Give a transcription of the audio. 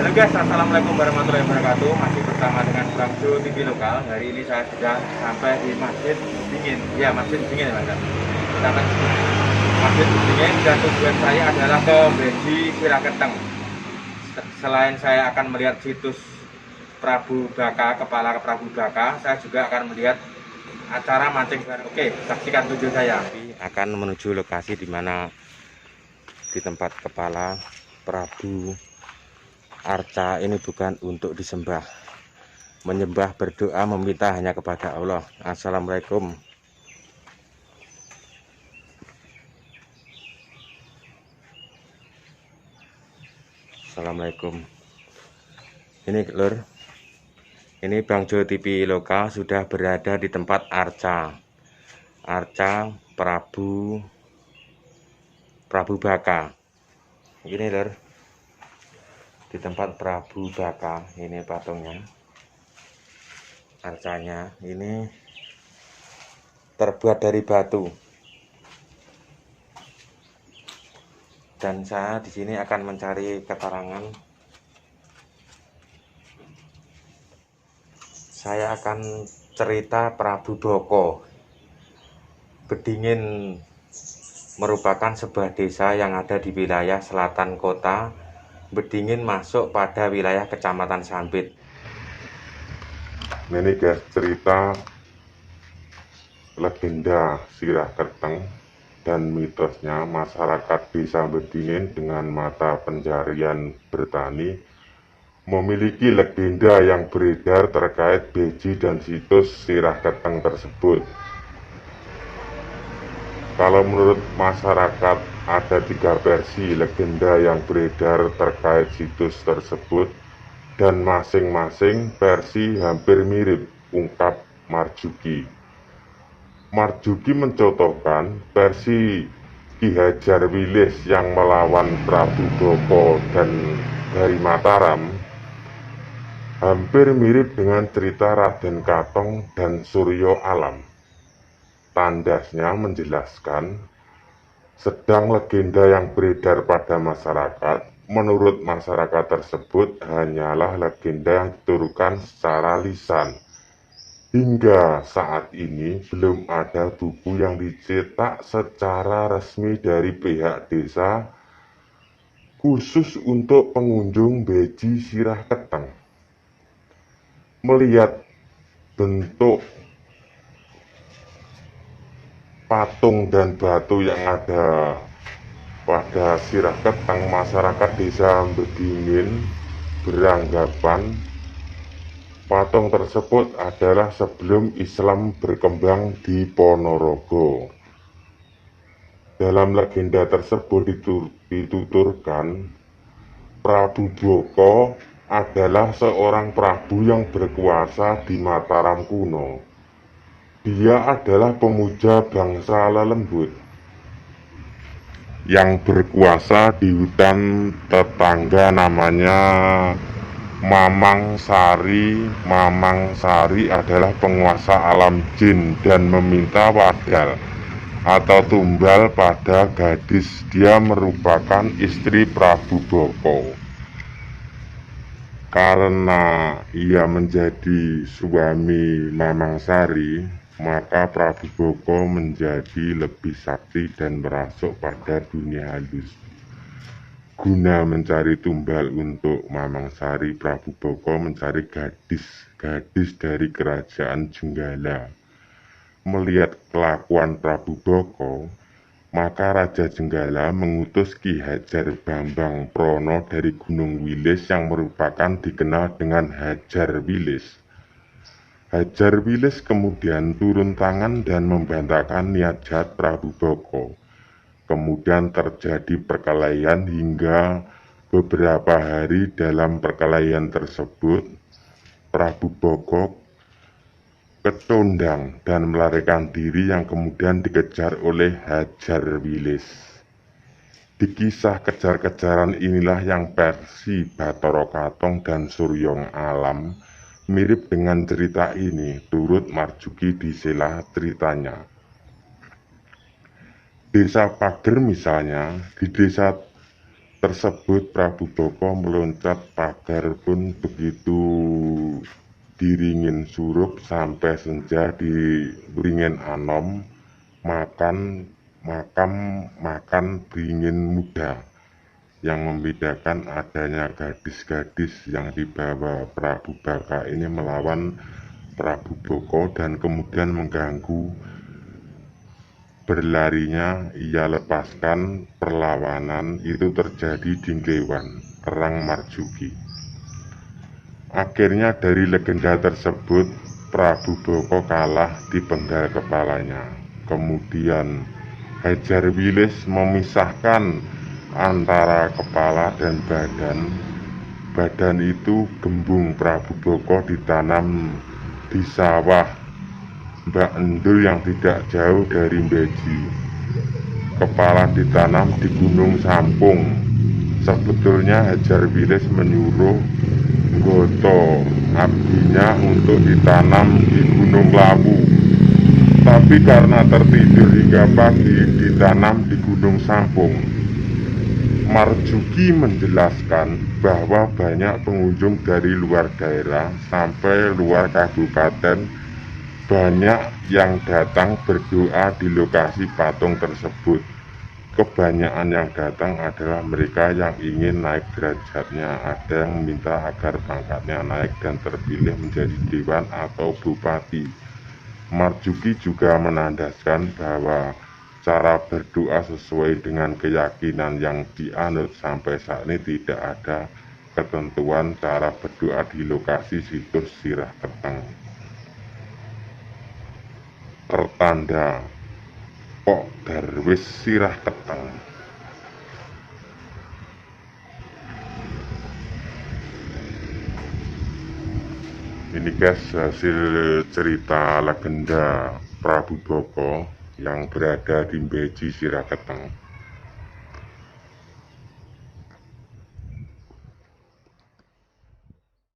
Halo guys, assalamualaikum warahmatullahi wabarakatuh. Masih bersama dengan Bang Jo TV Lokal. Hari ini saya sudah sampai di Masjid Dingin. Ya, Masjid Dingin ya, Mas. Kita akan Masjid Dingin dan tujuan saya adalah ke Beji Siraketeng. Selain saya akan melihat situs Prabu Baka, kepala Prabu Baka, saya juga akan melihat acara mancing bareng. Oke, saksikan video saya. Akan menuju lokasi di mana di tempat kepala Prabu Arca ini bukan untuk disembah, menyembah, berdoa, meminta hanya kepada Allah. Assalamualaikum. Assalamualaikum. Ini lur, ini Bang Jo TV Lokal sudah berada di tempat Arca Prabu Baka. Ini lur, di tempat Prabu Baka. Ini patungnya, arcanya ini terbuat dari batu, dan saya di sini akan mencari keterangan. Saya akan cerita Prabu Boko. Bedingin merupakan sebuah desa yang ada di wilayah selatan kota Bedingin, masuk pada wilayah Kecamatan Sambit. Ini guys, cerita legenda Siraketeng dan mitosnya masyarakat desa Bedingin dengan mata pencarian bertani memiliki legenda yang beredar terkait beji dan situs Siraketeng tersebut. Kalau menurut masyarakat ada 3 versi legenda yang beredar terkait situs tersebut, dan masing-masing versi hampir mirip, ungkap Marjuki. Marjuki mencontohkan versi Ki Hajar Wilis yang melawan Prabu Boko dan dari Mataram hampir mirip dengan cerita Raden Katong dan Suryo Alam. Tandasnya menjelaskan, sedang legenda yang beredar pada masyarakat, menurut masyarakat tersebut hanyalah legenda yang diturunkan secara lisan. Hingga saat ini belum ada buku yang dicetak secara resmi dari pihak desa khusus untuk pengunjung Beji Siraketeng. Melihat bentuk patung dan batu yang ada pada Siraketeng, masyarakat desa Bedingin beranggapan patung tersebut adalah sebelum Islam berkembang di Ponorogo. Dalam legenda tersebut dituturkan Prabu Boko adalah seorang prabu yang berkuasa di Mataram kuno. Dia adalah pemuja bangsa Lelembut yang berkuasa di hutan tetangga namanya Mamang Sari. Mamang Sari adalah penguasa alam jin dan meminta wadal atau tumbal pada gadis. Dia merupakan istri Prabu Boko. Karena ia menjadi suami Mamang Sari, maka Prabu Boko menjadi lebih sakti dan merasuk pada dunia halus. Guna mencari tumbal untuk Mamang Sari, Prabu Boko mencari gadis dari kerajaan Jenggala. Melihat kelakuan Prabu Boko, maka Raja Jenggala mengutus Ki Hajar Bambang Prono dari Gunung Wilis yang merupakan dikenal dengan Hajar Wilis. Hajar Wilis kemudian turun tangan dan membantahkan niat jahat Prabu Boko. Kemudian terjadi perkelahian hingga beberapa hari. Dalam perkelahian tersebut, Prabu Boko kecondang dan melarikan diri yang kemudian dikejar oleh Hajar Wilis. Di kisah kejar-kejaran inilah yang versi Bathara Katong dan Suryo Alam mirip dengan cerita ini, turut Marjuki di sela ceritanya. Desa Pager misalnya, di desa tersebut Prabu Boko meloncat pagar pun begitu diringin surup sampai senja di beringin anom makan beringin muda, yang membedakan adanya gadis-gadis yang dibawa Prabu Baka ini melawan Prabu Boko dan kemudian mengganggu berlarinya ia lepaskan perlawanan itu terjadi di Nglewan, Perang Marjuki. Akhirnya dari legenda tersebut Prabu Boko kalah dipenggal kepalanya. Kemudian Hajar Wilis memisahkan antara kepala dan badan. Badan itu gembung Prabu Boko ditanam di sawah Mbak Endul yang tidak jauh dari Beji. Kepala ditanam di Gunung Sampung. Sebetulnya Hajar Wilis menyuruh Goto abdinya untuk ditanam di Gunung Lawu, tapi karena tertidur hingga pagi ditanam di Gunung Sampung. Marjuki menjelaskan bahwa banyak pengunjung dari luar daerah sampai luar kabupaten banyak yang datang berdoa di lokasi patung tersebut. Kebanyakan yang datang adalah mereka yang ingin naik derajatnya. Ada yang meminta agar pangkatnya naik dan terpilih menjadi dewan atau bupati. Marjuki juga menandaskan bahwa cara berdoa sesuai dengan keyakinan yang dianut. Sampai saat ini tidak ada ketentuan cara berdoa di lokasi situs Sirah Keteng. Tertanda Pok Darwis Sirah Keteng. Ini guys hasil cerita legenda Prabu Boko yang berada di Beji Sirah Keteng.